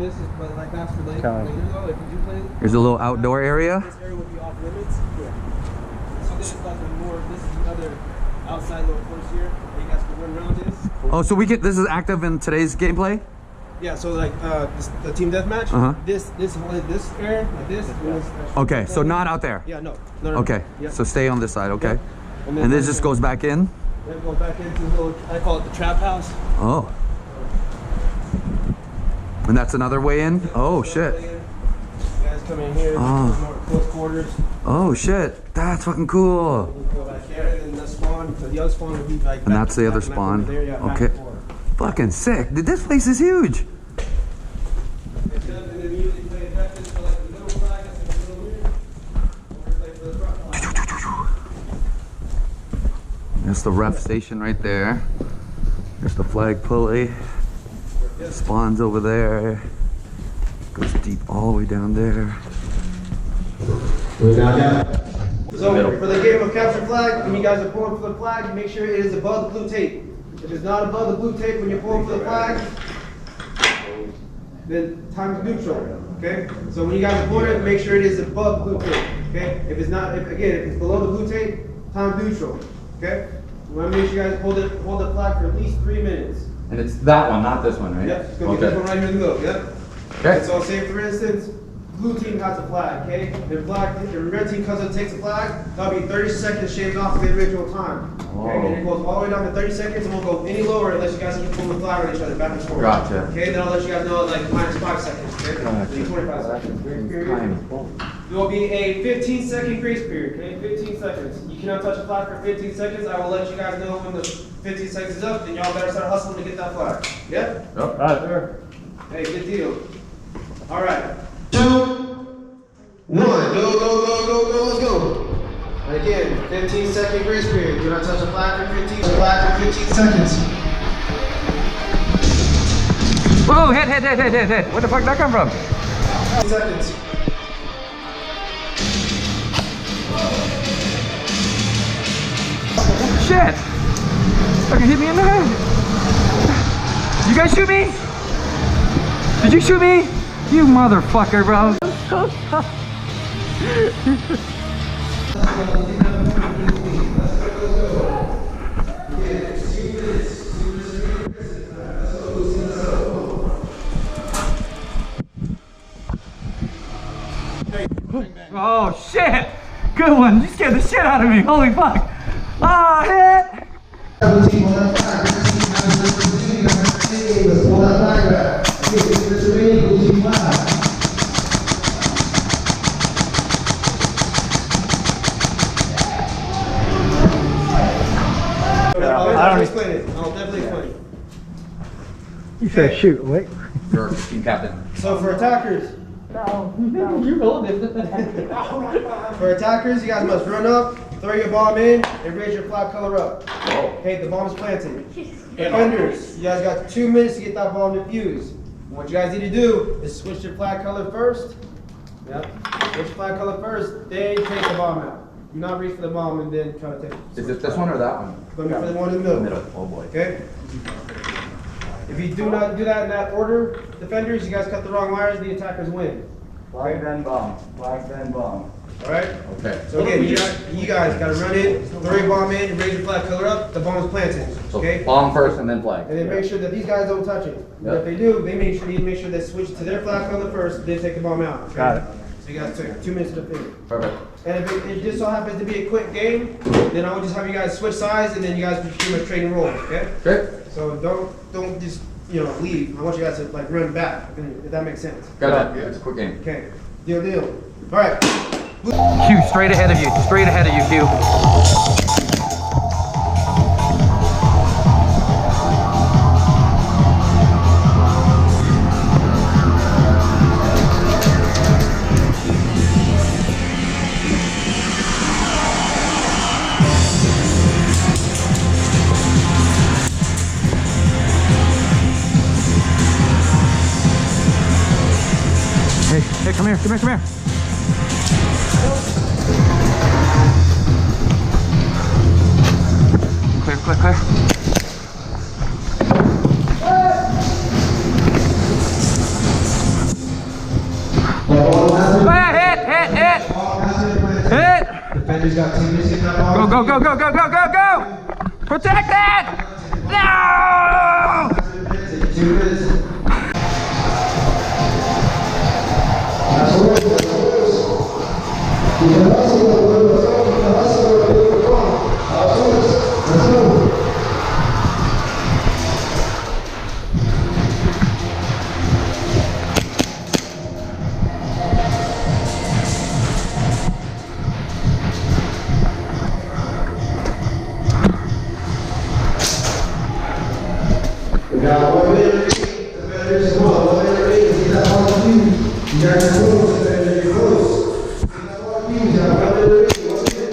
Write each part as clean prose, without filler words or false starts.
this is like that's for later though, if you do play. There's a little outdoor area. This area would be off limits. Yeah. So this is like this is another outside little course here that you guys can run around this. Oh, so this is active in today's gameplay? Yeah, so like the team deathmatch, this area, like this. Okay, so not out there. Yeah, no. Okay, yeah. So stay on this side, okay. Yeah. And this just goes back in? Then it goes back into the little, I call it the trap house. Oh. And that's another way in? Oh, shit. You guys come in here, more close quarters. Oh, shit. That's fucking cool. You go back here, and then the spawn, so the other spawn would be like. And that's the other spawn. Okay. Fucking sick. Dude, this place is huge. There's the ref station right there. There's the flag pulley. Spawns over there. Goes deep all the way down there. So for the game of capture flag, when you guys are pulling for the flag, you make sure it is above the blue tape. If it's not above the blue tape when you're pulling for the flag, then time's neutral. Okay? So when you guys are pulling it, make sure it is above the blue tape. Okay? If it's not, if it's below the blue tape, time neutral. Okay? You want to make sure you guys hold the flag for at least 3 minutes. And it's that one, not this one, right? Yep, it's going to be this one right here in the middle. Yep. Okay. So say for instance, blue team has a flag, okay? If the red team comes and takes a flag, that'll be 30 seconds shaved off the individual time. Okay, and it goes all the way down to 30 seconds and won't go any lower unless you guys keep pulling the flag on each other back and forth. Gotcha. Okay, then I'll let you guys know like minus 5 seconds. Okay? Gotcha. 25 seconds. Grace period. There will be a 15-second grace period, okay? 15 seconds. You cannot touch a flag for 15 seconds. I will let you guys know when the 15 seconds is up, then y'all better start hustling to get that flag. Yeah? Yep. All right. Sure. Hey, good deal. All right. 2, 1. Go, let's go. And again, 15-second grace period. Do not touch a flag for 15 seconds. Whoa, hit. Where the fuck did that come from? 15 seconds. Shit! Fucking hit me in the head. Did you guys shoot me? Did you shoot me? You motherfucker, bro. Oh shit! Good one. You scared the shit out of me. Holy fuck. Ah, hit! I'll explain it. I'll definitely explain it. You said shoot, wait. Your team captain. So for attackers, You rolled it. For attackers, you guys must run up, throw your bomb in, and raise your flag color up. Okay, the bomb is planted. Defenders, you guys got 2 minutes to get that bomb defused. What you guys need to do is switch your flag color first. Yep. Switch your flag color first, then take the bomb out. Do not reach for the bomb and then try to take it. Is it this one or that one? It's going to be for the one in the middle. Oh boy. Okay? If you do not do that in that order, defenders, you guys cut the wrong wires, the attackers win. Flag then bomb. Flag then bomb. Alright? Okay. So again, you guys gotta run in, throw your bomb in, raise your flag color up, the bomb is planted. So Okay? bomb first and then flag. And then make sure that these guys don't touch it. But if they do, they need to make sure they switch to their flag color first, then take the bomb out. Okay? Got it. So you guys took 2 minutes to defend. Perfect. And if it just so happens to be a quick game, then I would just have you guys switch sides and then you guys pretty much trade and roll. Okay? Okay. So don't just leave. I want you guys to like run back, if that makes sense. Got it. It's a quick game. Okay. Deal. All right. Q, straight ahead of you. Straight ahead of you, Q. Hey, come here. Clear. Andrew's got 2 minutes to get that bomb. Go, go, go, go, go, go, go, go! Protect it! No! 2 minutes. We got 1 minute. The better is 1 minute. See that ball to you. You got your close. The better you're close. See that ball to you. You got 1 minute. 1 minute.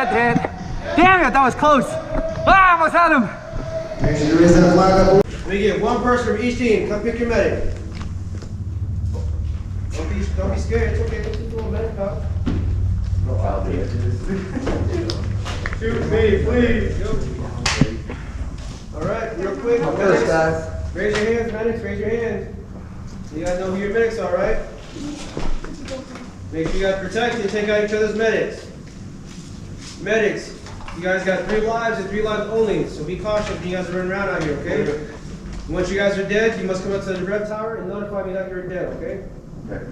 Hit. Damn it, that was close. Ah, I almost had him. Make sure you raise that flag up. We get 1 person from each team. Come pick your medic. Don't be scared. It's okay. Let's just do a medic pal. No, I'll do it. Shoot me, please. All right, real quick. First, guys. Raise your hands, medics. Raise your hands. You guys know who your medics are, right? Make sure you guys protect and take out each other's medics. Medics, you guys got 3 lives and 3 lives only, so be cautious when you guys are running around out here, okay? Once you guys are dead, you must come up to the red tower and notify me that you're dead, okay?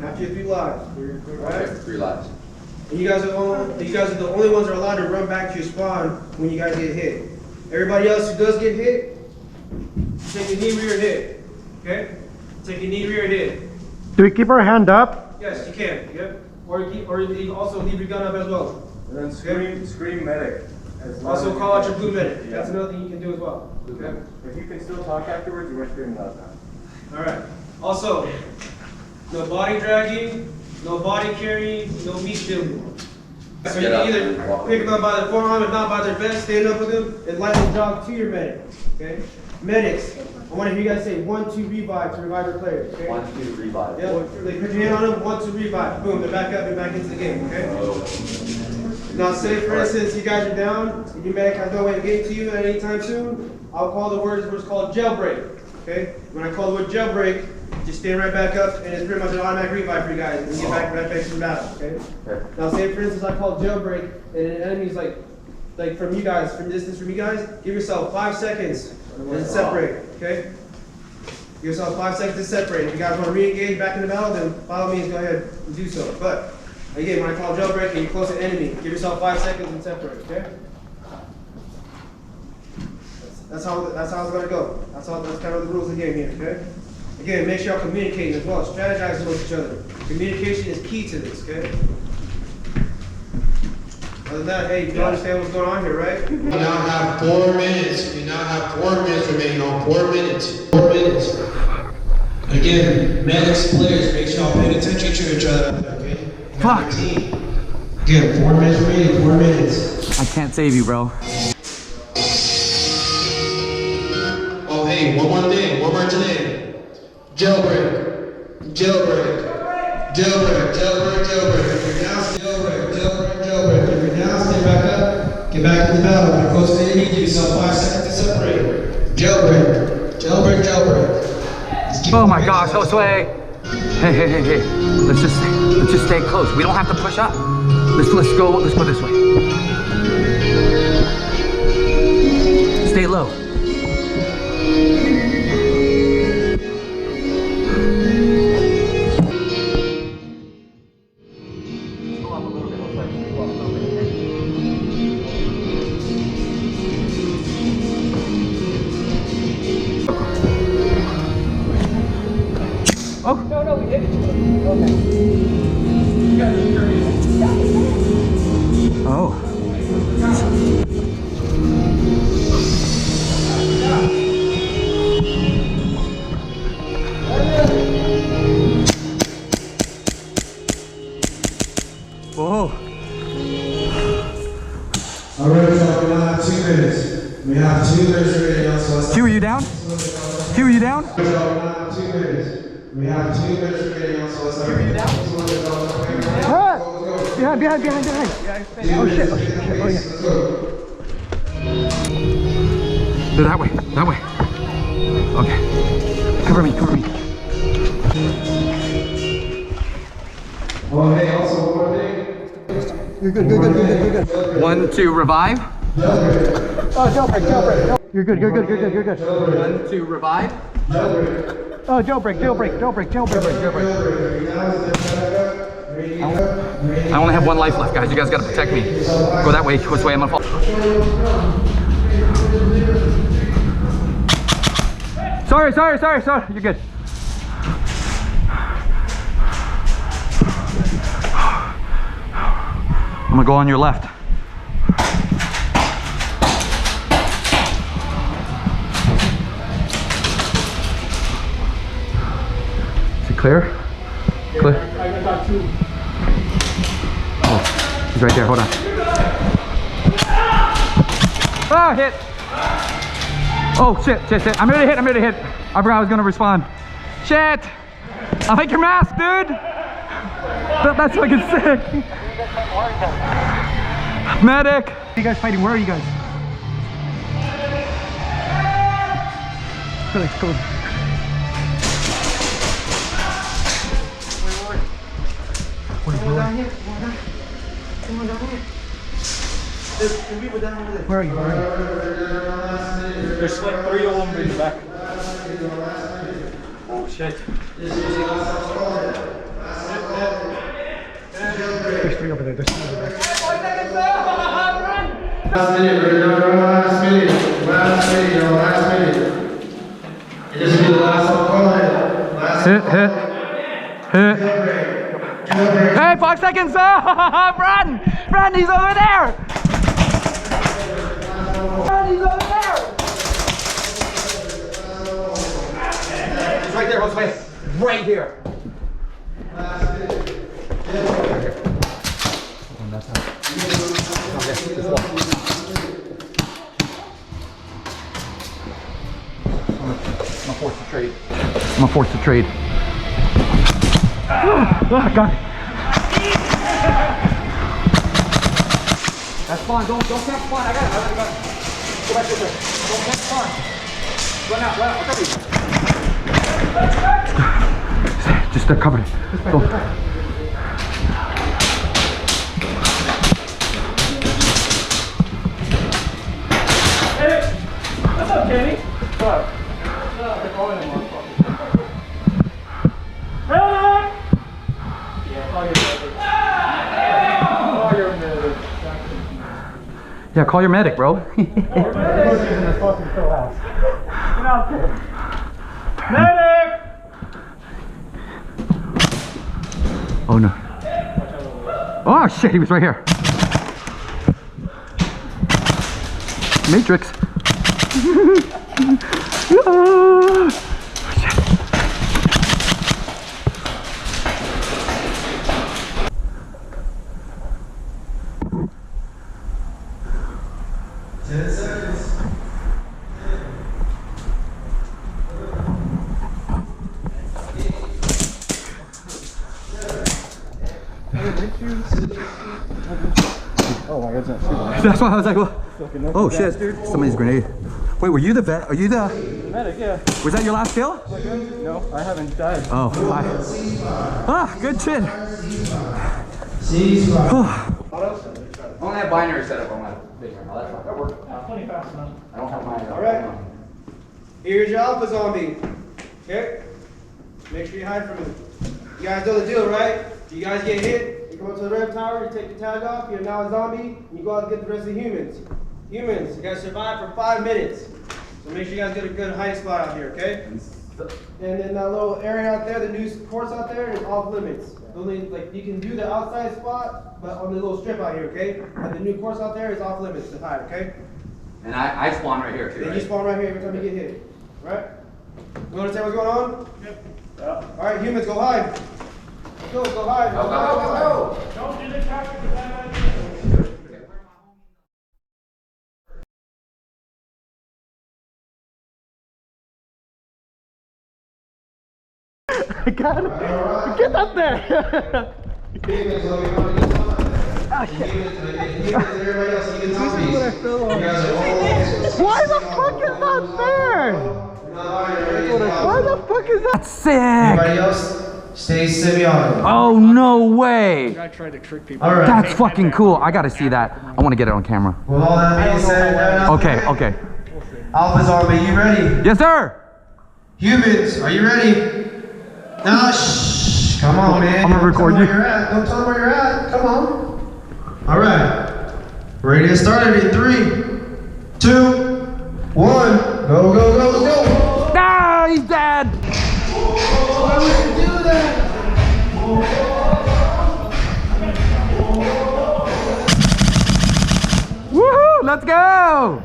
After your 3 lives, alright? 3 lives. And you guys are the only ones that are allowed to run back to your spawn when you guys get hit. Everybody else who does get hit, take a knee rear hit, okay? Take a knee rear hit. Do we keep our hand up? Yes, you can, yep. Or you also leave your gun up as well. And then scream medic. Also call out your blue medic. That's another thing you can do as well. Okay? If you can still talk afterwards, you must scream loud now. Alright. Also, no body dragging, no body carrying, no meat shielding. So you can either pick them up by their forearm, if not by their vest, stand up with them, and lightly jog to your medic. Okay? Medics, I want to hear you guys say 1, 2, revive to revive your players. Okay? 1, 2, revive. Yeah, like put your hand on them, 1, 2, revive. Boom, they're back up and back into the game, okay? Now say for instance you guys are down and your medic has no way to get to you at any time soon, I'll call the what's called jailbreak. Okay? When I call the word jailbreak, just stand right back up and it's pretty much an automatic revive for you guys and you get back right back to the battle. Okay? Now say for instance I call jailbreak and an enemy's like from you guys, from distance from you guys, give yourself 5 seconds and separate. Okay? Give yourself 5 seconds to separate. If you guys want to re-engage back in the battle, then by all means go ahead and do so. But again, when I call jailbreak and you're close to an enemy, give yourself 5 seconds and separate, okay? That's how it's gonna go. That's kind of the rules of the game here, okay? Again, make sure y'all communicating as well, strategizing with each other. Communication is key to this, okay? Other than that, hey, you understand what's going on here, right? We now have 4 minutes. We now have 4 minutes remaining on 4 minutes. 4 minutes. Again, medics, players, make sure y'all pay attention to each other, okay? Fuck. Again, 4 minutes remaining, 4 minutes. I can't save you, bro. Oh, hey, one more thing today. Jailbreak. Jailbreak. Jailbreak. Jailbreak. Jailbreak. If you're down, jailbreak. Jailbreak. Jailbreak. If you're down, stay back up. Get back in the battle. If you're close to the enemy, give yourself 5 seconds to separate. Jailbreak. Jailbreak. Jailbreak. Oh my gosh, Josue. Hey. Let's just stay close. We don't have to push up. Let's go this way. Stay low. Oh. No, we didn't. Okay. Oh. Whoa. All right, y'all, we now have 2 minutes. We have 2 minutes remaining. Q, are you down? Q, are you down? Y'all, we now have 2 minutes. We have 2 minutes remaining on so let's Behind. Oh shit. Oh yeah. Do that way. Okay. Cover me. Oh, hey, also one more thing. You're good. 1, 2, revive. Oh, jailbreak. You're good. 1, 2, revive. Oh, jailbreak. I only have 1 life left, guys. You guys gotta protect me. Go that way. Which way am I fall? Sorry. You're good. I'm gonna go on your left. Is it clear? Clear. I got 2. Oh, he's right there. Hold on. Ah, hit. Oh, shit. I'm ready to hit. I forgot I was gonna respond. Shit. I like your mask, dude. That's fucking sick. Medic. Where are you guys fighting? Where are you guys? Come on. Where are you? There's like 3 of them in the back. Oh shit. There's 3 over there. Last minute. This will be the last one. Hit. Hey, 5 seconds. Run. He's over there. He's right there, Jose. Right here. I'm a force to trade. Oh, God. That's fine. Don't camp spawn. I got it. Go back there. Don't camp spawn. Run out. I'll cover you. Just cover it. Go. Hey, what's up, Kenny? What? They're calling him on. Yeah, call your medic, bro. Medic! Oh no. Oh shit, he was right here. Matrix. Oh, shit. Oh my god, that's not That's why I was like, well, oh shit, somebody's grenade. Wait, were you the vet? Are you the medic, yeah. Was that your last kill? No, I haven't died. Oh, hi. Ah, good shit. I only have binary set up on my big camera. That's fine. That works. Plenty fast enough. I don't have mine. Alright. Here's your alpha zombie. Okay? Make sure you hide from him. You guys know the deal, right? You guys get hit, you come up to the rev tower, you take the tag off, you're now a zombie, and you go out and get the rest of the humans. Humans, you guys survive for 5 minutes. So make sure you guys get a good hiding spot out here, okay? And then that little area out there, the new course out there is off limits. Only, like, you can do the outside spot, but on the little strip out here, okay? And the new course out there is off limits to hide, okay? And I spawn right here too, Then right? you spawn right here every time you get hit, right? You understand what's going on? Yep. All right, humans, go hide. Let's go hide. Go. Don't do the traffic with that idea. I got him. Get up there. Why the fuck is that there? Why the fuck is that? Sick. Everybody else, stay semi-auto. Oh, no way. I tried to trick people. All right. That's fucking cool. I gotta see that. I wanna get it on camera. With all that being said, Okay, okay. Alpha Zombie, you ready? Yes, sir. Humans, are you ready? Nah, shh. Come on, man. I'm gonna record Don't you. tell me where you're at. Don't tell me where you're at. Come on. All right. Ready to start it in 3, 2, 1. Go, go, go, go. Ah, he's dead. Why would you do that? Woohoo! Let's go.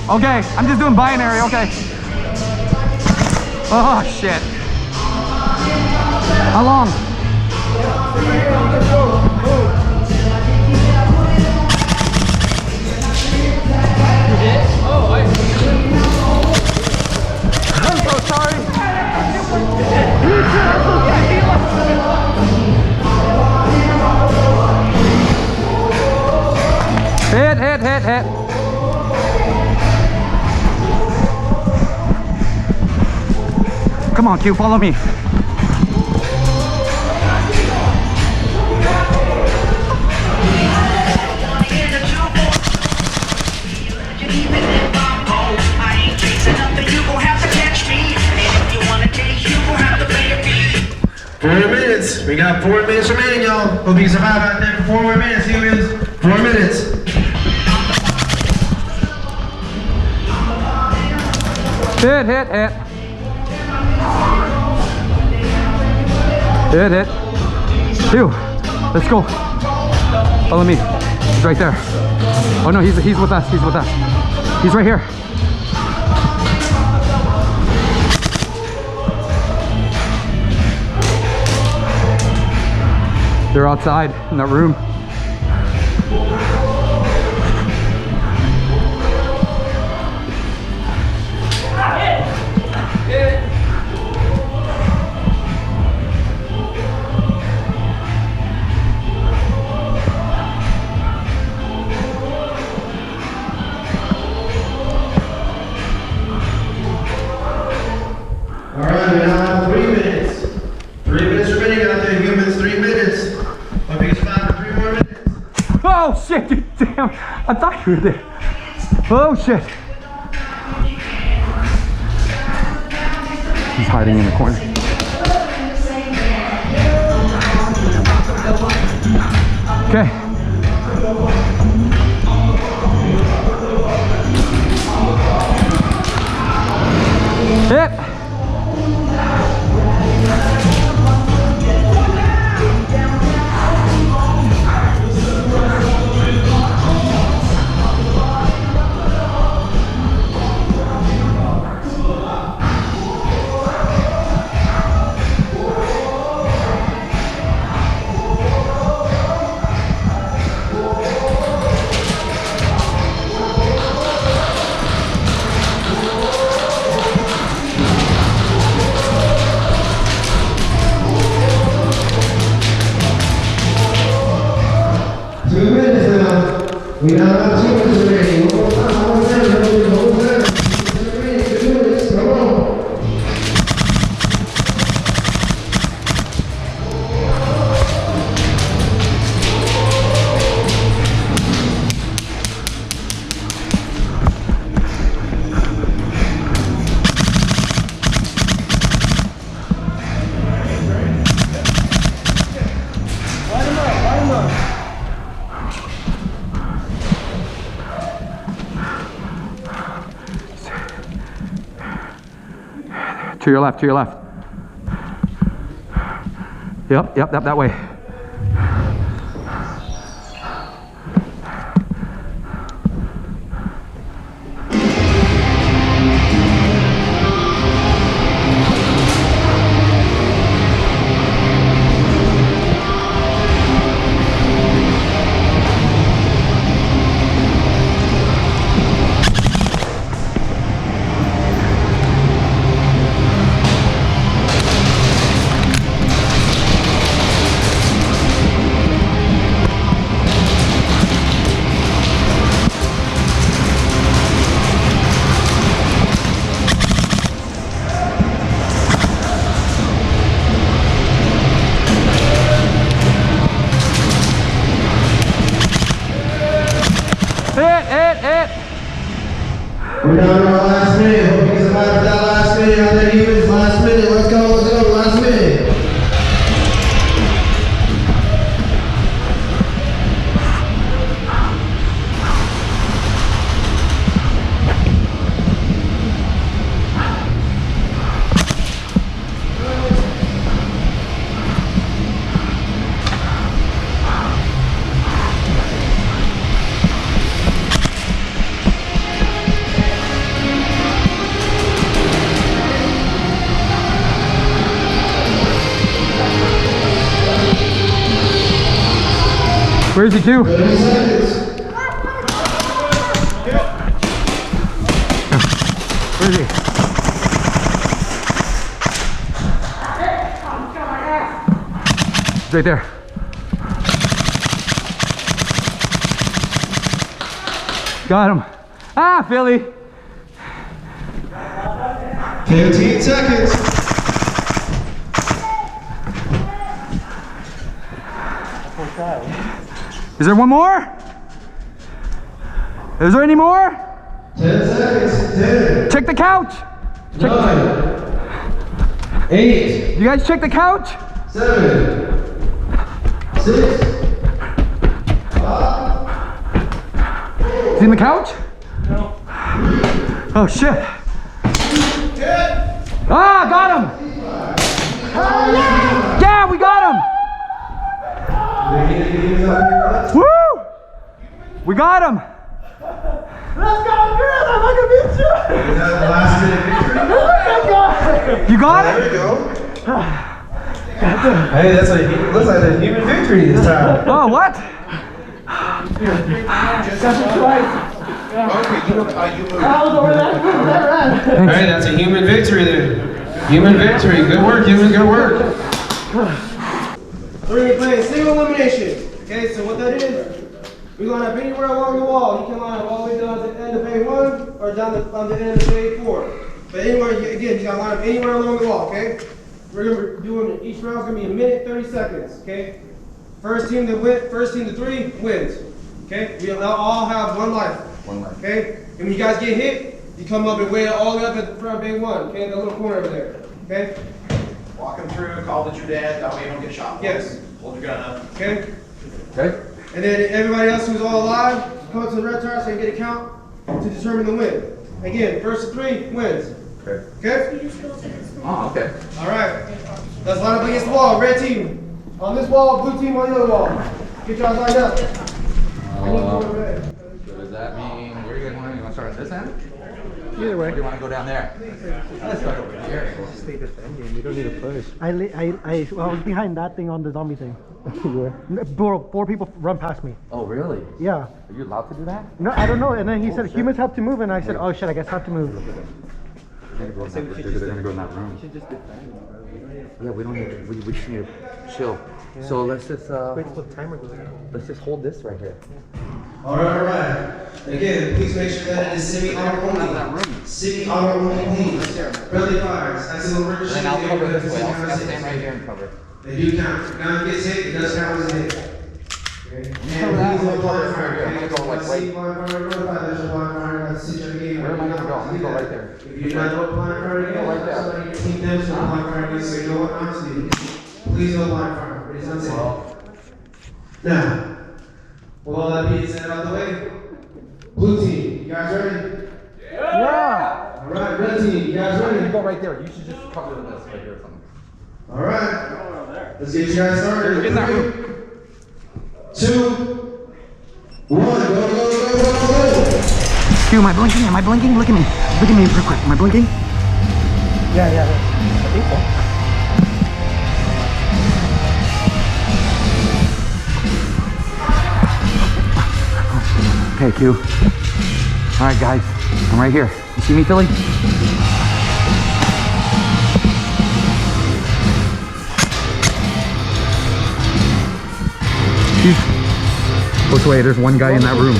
Okay, I'm just doing binary. Okay. Oh shit. How long? I'm so sorry. Hit. Come on, Q, follow me. We got 4 minutes remaining, y'all. Hope you can survive out there for 4 more minutes, humans. 4 minutes. Hit. Hit. Phew. Let's go. Follow me. He's right there. Oh no, he's with us. He's with us. He's right here. They're outside in that room. All right, we now have 3 minutes. 3 minutes remaining out there, humans. 3 minutes. Hope you can survive for 3 more minutes. Oh shit, dude, damn. I thought you were there. Oh shit. He's hiding in the corner. Okay. Hit. We now have 2 minutes remaining. One more time, almost there, almost there. 2 minutes, come on. To your left, to your left. Yep, that way. We're down to our last minute. Hope you can survive for that last minute. Out there, humans, last minute. Let's go, last minute. Where is he, Q? 30 seconds. Where is he? He's right there. Got him. Ah, Philly. 15 seconds. Is there one more? Is there any more? 10 seconds. 10. Check the couch. Check 9. 8. You guys check the couch? 7. 6. 5. Is he in the couch? No. Oh shit. 10. Ah, got him. Yeah, we got him. Woo! We got him. Let's go, girl! I'm not gonna beat you! Is that the last minute victory? Oh my god! You got There it? we go. Hey, that's looks like a human victory this time. Oh, what? I was over there. Hey, that's a human victory there. Human victory. Good work, human. Good work. We're going to be playing single elimination. Okay, so what that is, we line up anywhere along the wall. You can line up all the way down to the end of phase 1 or down on the end of phase 4. But anywhere, again, you got to line up anywhere along the wall, okay? We're going to be doing, each round's going to be a minute, 30 seconds, okay? First team to 3 wins, okay? We all have 1 life. Okay? And when you guys get hit, you come up and wait all the way up at the front of bay 1, okay? That little corner over there, okay? Walk them through, call the true dad, that way you don't get shot. Yes. Hold your gun up. Okay? Okay. And then everybody else who's all alive, come up to the red tire so you can get a count to determine the win. Again, first to 3 wins. Okay. Okay? Oh, okay. All right. Let's line up against the wall. Red team on this wall, blue team on the other wall. Get y'all lined up. So does that mean, where do you guys want to, you want to start at this end? Either way. Or do you want to go down there? Let's start over here. Stay defending. We don't need to push. I was behind that thing on the zombie thing. You were? 4 people run past me. Oh, really? Yeah. Are you allowed to do that? No, I don't know. And then he said humans have to move, and I said, oh shit, I guess I have to move. They're going to go in that room. Yeah, we don't need to, we just need to chill. Yeah. So let's just, let's just hold this right here. All right. Again, please make sure that it is semi-auto only. Semi-auto only, please. Friendly fires. That's an emergency. And I'll cover this way. I'll stand right here and cover. They do count. If gun gets hit, it does count as a hit. Okay. Cover that. I'm gonna go like right. Where am I gonna go? I'm gonna go right there. If you do not know blind fire again, Right there. somebody team them to blind fire again, so you know what not to do. Please don't blind fire. It is unsafe. Now, with all that being said out of the way, blue team, you guys ready? Yeah! All right, red team, you guys You ready? go right there. You should just cover this right here or something. All right, let's get you guys started. Get in that room. 2, 1, go. Dude, am I blinking? Am I blinking? Look at me. Look at me real quick. Am I blinking? Yeah. I think so. Okay, Q. All right, guys. I'm right here. You see me, Philly? Which way? There's one guy in that room.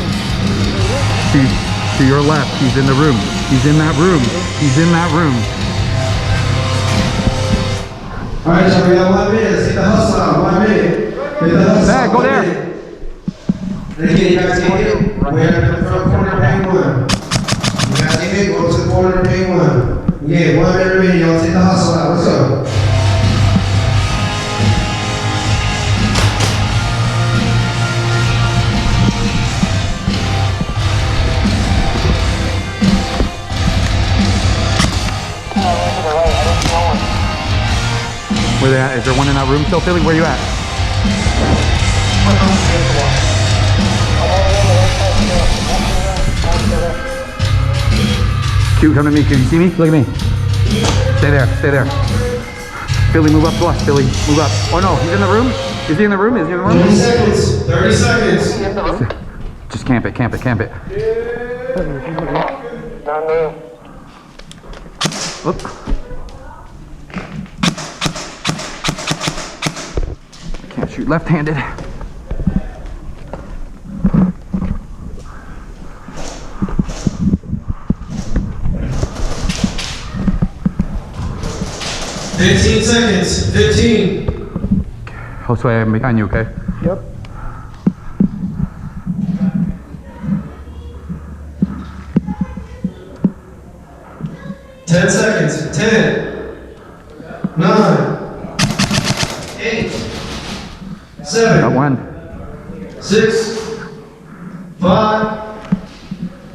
To your left. He's in the room. He's in that room. He's in that room. All right, so we got 1 minute. Let's get the hustle out. 1 minute. Get the hustle There, out. go 1 there. minute. And again, you guys get hit. We're at the front corner of bay 1. You guys get hit, Where they at? Is there one in that room still, Philly? Where you at? Q, come to me. Q, you see me? Look at me. Stay there. Stay there. Philly, move up to us. Philly, move up. Oh no, he's in the room. Is he in the room? Is he in the room? 20 seconds. 30 seconds. Just camp it. Camp it. Camp it. Oop. Can't shoot left-handed. Fifteen seconds. 15. Josue, I'm behind you, okay? Yep. Ten seconds. 10. 9. 8. 7. Got one. 6. 5.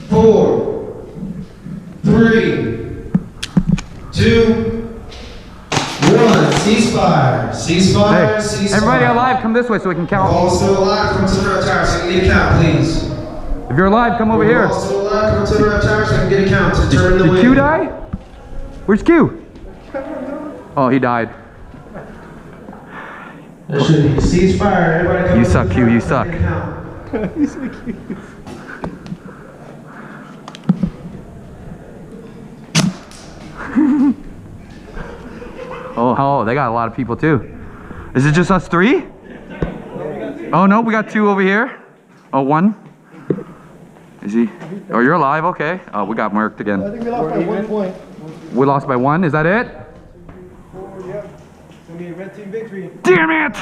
4. 3. 2. 1. Ceasefire. Ceasefire. Hey, Ceasefire. everybody alive, come this way so we can count. All still alive, come to the red tower so I can get a count, please. If you're alive, come over here. All still alive, come to the red tower so I can get a count to turn the Did wind. Q die? Where's Q? Oh, he died. There should be ceasefire. Everybody come You to suck, the Q, you tower so I suck. can get a count. Oh, they got a lot of people too. Is it just us three? Oh no, we got two over here. Oh, one. Is he? Oh, you're alive, okay. Oh, we got marked I again. think we lost by 1 point. We lost by one, is that it? Yeah. It's gonna be a red team victory. Damn it!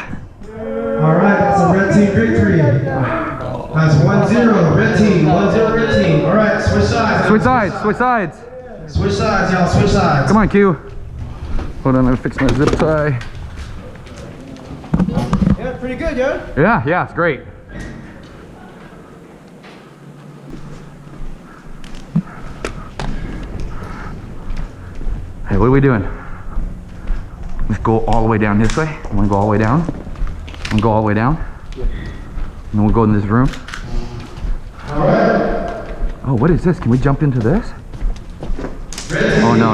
All right, that's a red team victory. That's 1-0, red team. 1-0, red team. All right, switch sides. Switch sides, switch sides. Switch sides, y'all. Switch sides. Come on, Q. Hold on, let me fix my zip tie. Yeah, pretty good, yeah? Yeah, it's great. Hey, what are we doing? Let's go all the way down this way. I'm gonna go all the way down. I'm gonna go all the way down. And then we'll go in this room. All right. Oh, what is this? Can we jump into this? Oh, no.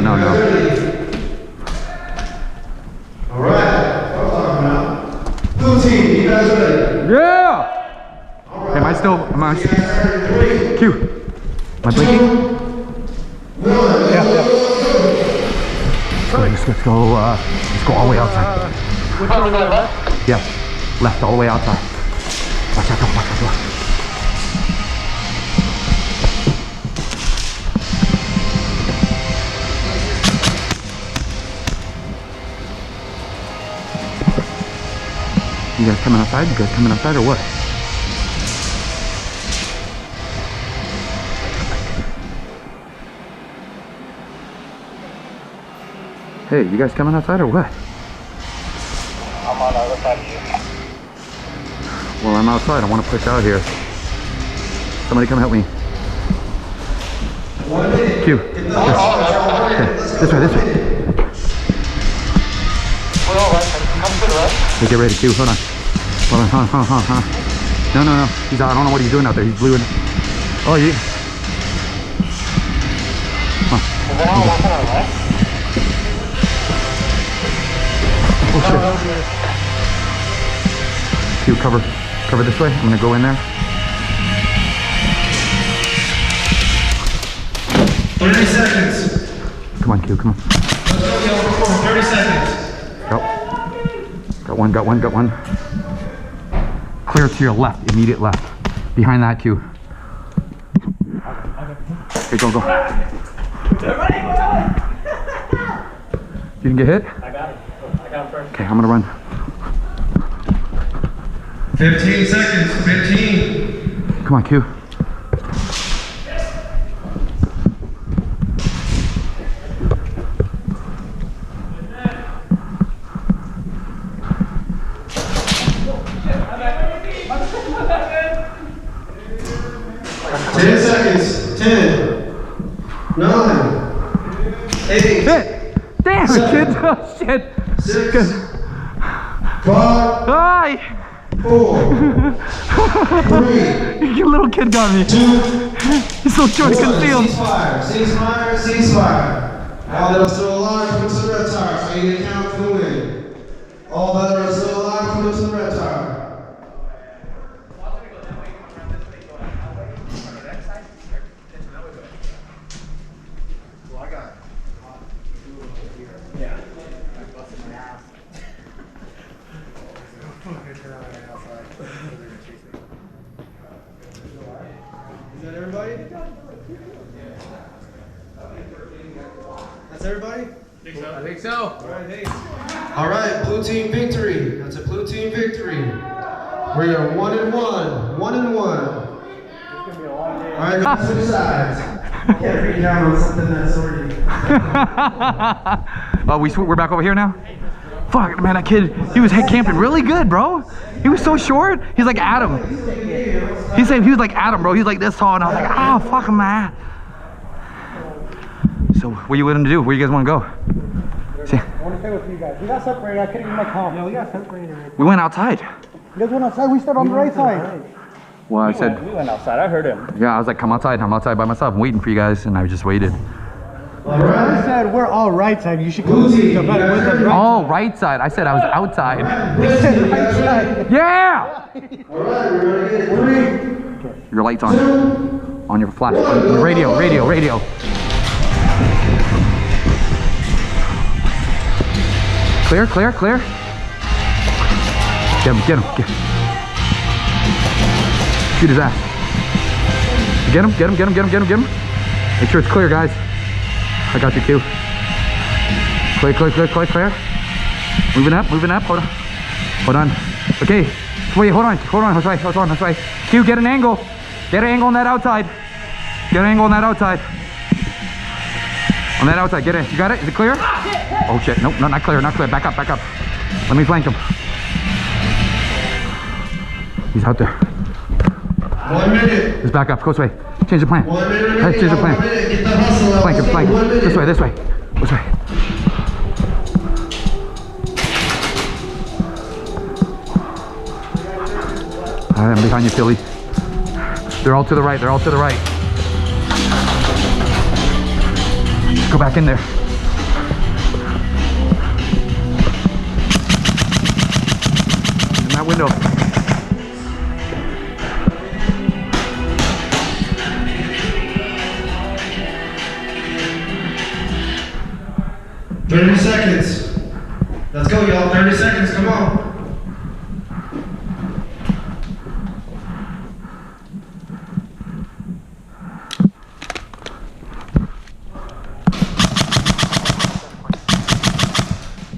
All right. What I'm talking about. Blue team, you guys ready? Yeah! Am I still, You guys started 3, Q? Am I blinking? 2, 1. Let's go all the way outside. Which one was that? Yeah, left all the way outside. Watch out, watch out. You guys coming outside? You guys coming outside or what? Hey, you guys coming outside or what? I'm on the other side of you. Well, I'm outside. I want to push out here. Somebody come help me. 1 minute. Q. Get the hustle. Okay. This way. We're all right. Come to the right. Hey, get ready, Q. Hold on. No. He's out. I don't know what he's doing out there. He's blue and... Oh, you... We're all walking on the right. Oh, shit. Q, cover this way. I'm gonna go in there. 30 seconds. Come on, Q, come on. Let's go, y'all. 30 seconds. Go. Got one. Clear to your left, immediate left. Behind that, Q. Okay, go. You didn't get hit? I got him first. Okay, I'm gonna run. 15 seconds. 15. Come on, Q. Damn it, kid. Oh, shit. 6, Good. 5, Hi! 4, 3, Your little kid got me. 2, He's so short, he couldn't see him. ceasefire, ceasefire, ceasefire. All that are still alive, come to the red tire. So you get count for the win. All that are still alive, come to the red tire. Is that everybody? That's everybody? I think so. Alright, hey. All right, blue team victory. That's a blue team victory. We are 1-1, 1-1. All right, guys, switch sides. Can't read down on something that's already. Oh, we're back over here now? Fuck, man, that kid, he was head camping really good, bro. He was so short. He's like Adam. He said he was like Adam, bro. He's like this tall, and I was like, ah, fuck him, man. So, what are you willing to do? Where you guys want to go? See, I want to stay with you guys. We got separated. I couldn't even make home. Yeah, we got separated. we went outside. You guys went outside. We stood on the right side. Well, I said, We went outside. I heard him. yeah, I was like, come outside. I'm outside by myself. I'm waiting for you guys, and I just waited. I said we're all right side. You should come see the better with us. Oh, right side. I said I was outside. Yeah! All right, we're gonna get 3, Your light's on. On your flash. On your radio. Clear. Get him. Shoot his ass. Get him. Make sure it's clear, guys. I got you, Q. Clear. Moving up. Hold on. Okay. Wait, hold on. Jose. Q, get an angle. On that outside. On that outside, get in. You got it? Is it clear? Oh shit, nope, no, not clear. Back up. Let me flank him. He's out there. 1 minute. Just back up, go this way. Change the plan. 1 minute. Hey, change the plan. 1 minute. Get the hustle out. Flank him. 1 minute. This way. Alright, I'm behind you, Philly. They're all to the right. Go back in there. In that window. $30 seconds. Let's go, y'all. 30 seconds. Come on.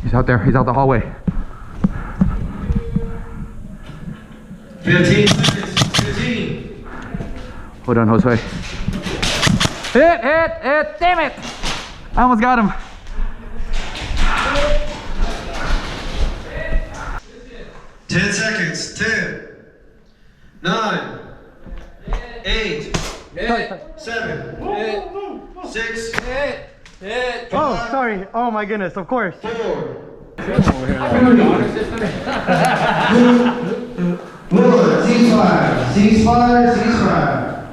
He's out there. He's out the hallway. 15 seconds. 15. Hold on, Jose. Hit! Damn it! I almost got him. Ten seconds. 10, 9, 8, 7, 6, Oh, sorry. Oh my goodness. Of course. 4, 1. Ceasefire.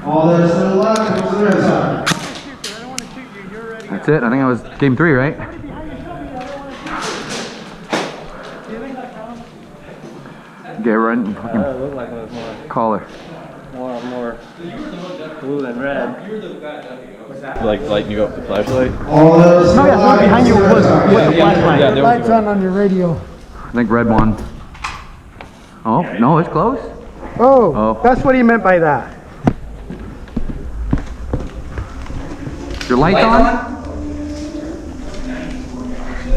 All that is still alive, come to the red side. That's it. I think that was game 3, right? Get right and fucking It looked like it was collar. more blue than red. Like lighting you up with the flashlight? All that is still No, yeah, alive. behind you was with the Yeah, flashlight. there Lights was on your radio. I think red won. Oh, no, it's close. Oh, Oh. that's what he meant by that. Your light's on?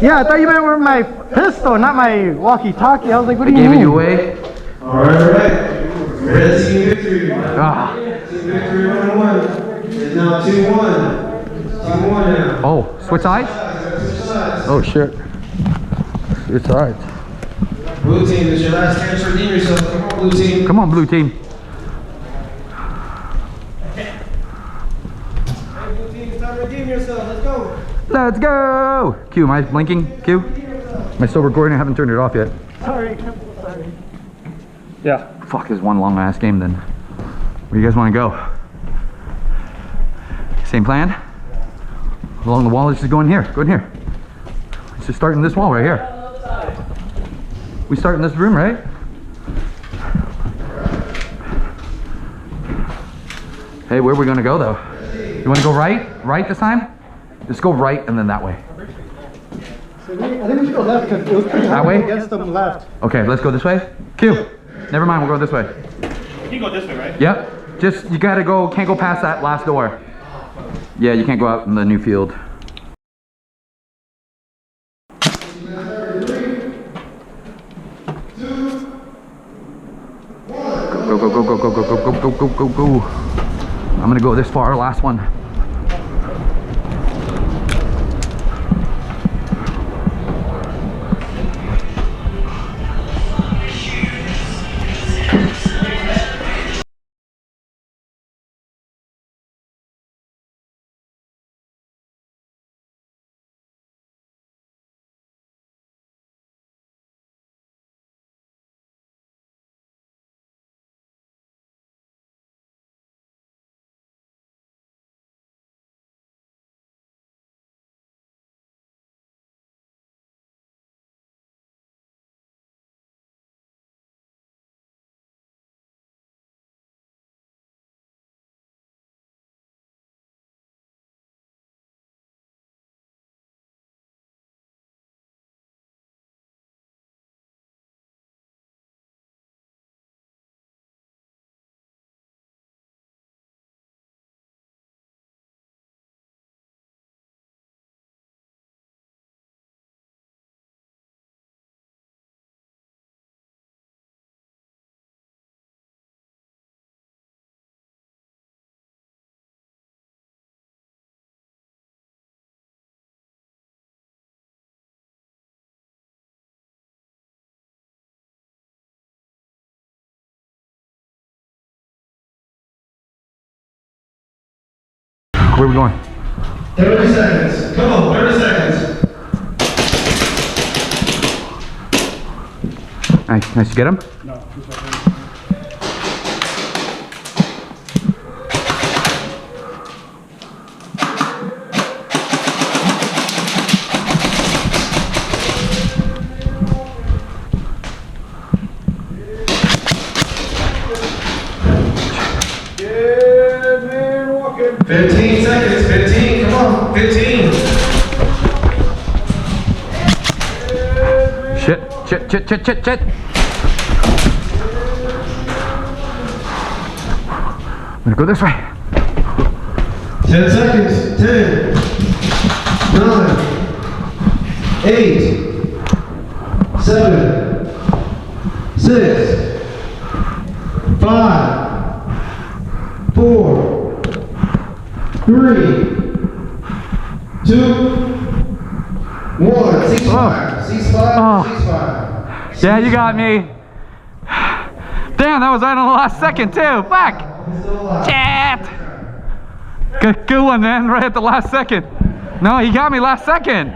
Yeah, I thought you meant with my pistol, not my walkie-talkie. I was like, what I do you gave mean? it you away. Alright. Red team victory. Ah. Team victory 1-1. It's now 2-1. 2-1 now. Oh, switch sides? Switch sides. Oh shit. Switch sides. Blue team, this is your last chance to redeem yourself. Come on, blue team. Come on, blue team. Hey, blue team, it's time to redeem yourself. Let's go. Let's go. Q, am I blinking? Q? Am I still recording? I haven't turned it off yet. Sorry. Sorry. Yeah. Fuck, this one long ass game then. Where you guys want to go? Same plan? Along the wall, let's just go in here. Go in here. Let's just start in this wall right here. We start in this room, right? Hey, where are we gonna go though? You wanna go right? Right this time? Just go right and then that way. So I think we should go left because it was pretty That hard way? to get them left. Okay, let's go this way. Q. Never mind, we'll go this way. You go this way, right? Yep. Just, you gotta go, can't go past that last door. Yeah, you can't go out in the new field. Go, go, go, go, go, go, go, go, go, go, go, go. I'm gonna go this far, last one. Where are we going? 30 seconds. Come on, 30 seconds. Nice to get him? No. 15 seconds. 15. Come on. 15. Shit. I'm gonna go this way. 10 seconds. 10, 9, 8, 7, 6, 5, 4, 3, 2, 1. Ceasefire. Ceasefire. Oh. Ceasefire. Yeah, you got me. Damn, that was right on the last second too. Fuck. Chat. Good one, man. Right at the last second. No, he got me last second.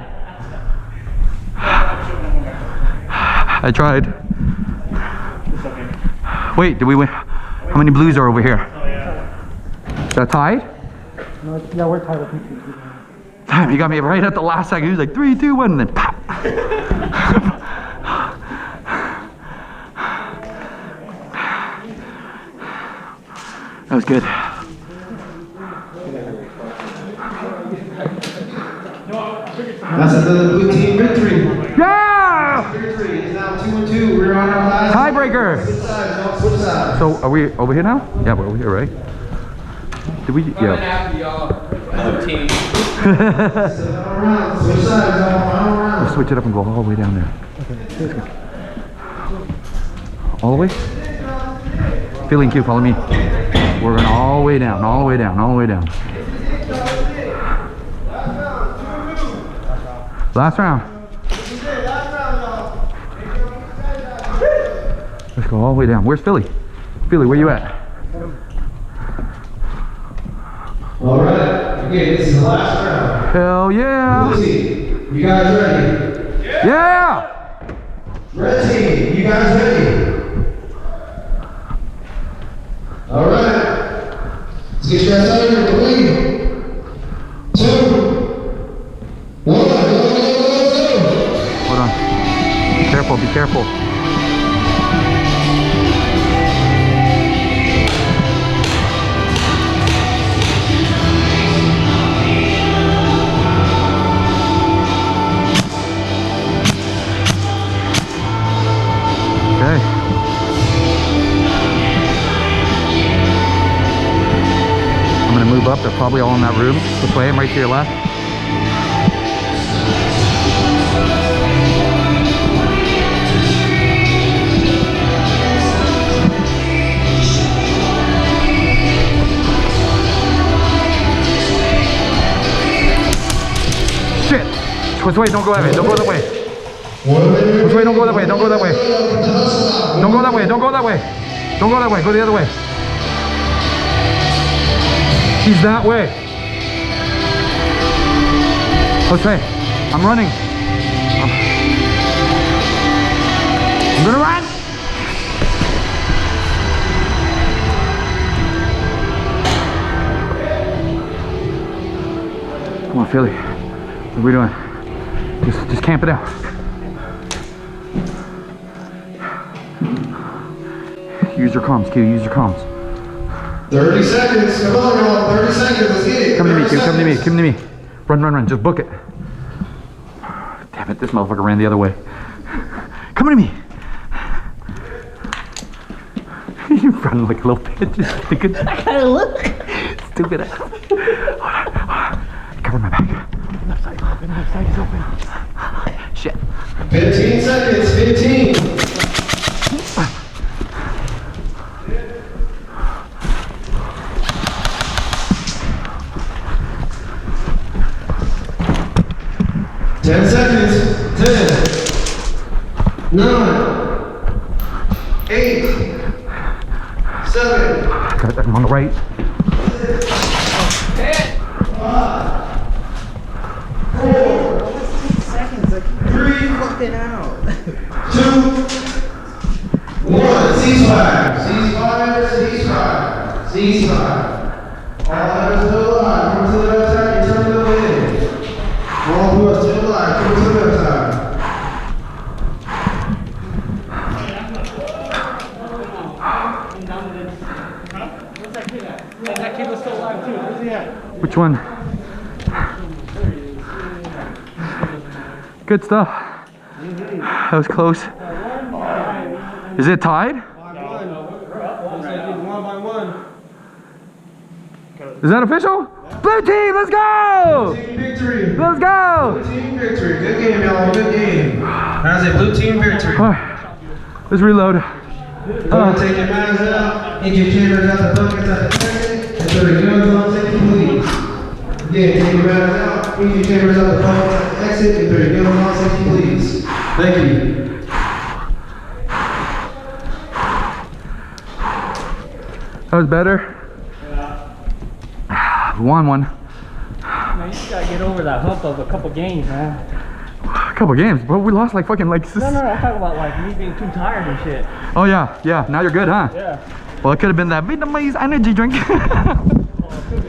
I tried. Wait, did we win? How many blues are over here? Is that tied? No, yeah, we're tied. I think. Damn, he got me right at the last second. He was like 3, 2, 1, and then pop. That was good. That's another blue team victory. Yeah! Victory is now 2-2. We're on our last Tiebreaker. Switch sides, y'all. Switch sides. So are we over here now? Yeah, we're over here, right? Did we? Yeah. After y'all, blue team. Switch sides, y'all. Final round. Let's switch it up and go all the way down there. Okay, let's go. All the way? Feeling Q, follow me. We're going all the way down, all the way down, all the way down. Last round. Let's go all the way down. Where's Philly? Philly, where you at? All right. Okay, this is the last round. Hell yeah! Blue team, you guys ready? Yeah! guys ready? All right. Let's get strapped out here. 3, 2, 1. Go, go, go, go. Hold on. Be careful, be careful. Okay. I'm gonna move up. They're probably all in that room. This way, I'm right to your left. Shit! Which way? Don't go that way. Don't go that way. Which way? Don't go that way. Don't go that way. Don't go that way. Don't go that way. Don't go that way. Go the other way. He's that way. Which way? I'm running. I'm gonna run. Come on, Philly. What are we doing? Just camp it out. Use your comms, Q. Use your comms. 30 seconds. Come on, y'all. 30 seconds. Let's get it. Come to me, Q. 30 Come to me. seconds. Come to me. Run, run, run. Just book it. Damn it. This motherfucker ran the other way. Come to me. You run like a little bitch. I gotta look. Stupid ass. Hold on. Cover my back. Left side is open. Left side is open. Shit. 15 seconds. 15. Ten seconds. 10, 9, 8, 7. I'm on the right. 3, 2, 1. Ceasefire. Ceasefire. Ceasefire. Ceasefire. All items still alive. Come to the left side. Return to the wind. All who are still alive. Come to the left side. That kid was still alive too. Where's he at? Which one? Good stuff. That was close. Is it tied? 1 by 1. Is that official? Blue team, let's go! Team victory. Let's go! Team victory. Good game, y'all. Good game. How's it? Blue team victory. Alright, let's reload. Go ahead, take your mags out, get your chambers out the buckets out the exit, and throw your guns on safety, please. Again, take your mags out, get your chambers out the buckets out the exit, and throw your guns on safety, please. Thank you. That was better. We won one. Man, you just gotta get over that hump of a couple games, man. A couple games, bro. We lost like fucking like. No, I'm talking about like me being too tired and shit. Oh yeah, yeah. Now you're good, huh? Yeah. Well, it could have been that Vietnamese energy drink. Well, it could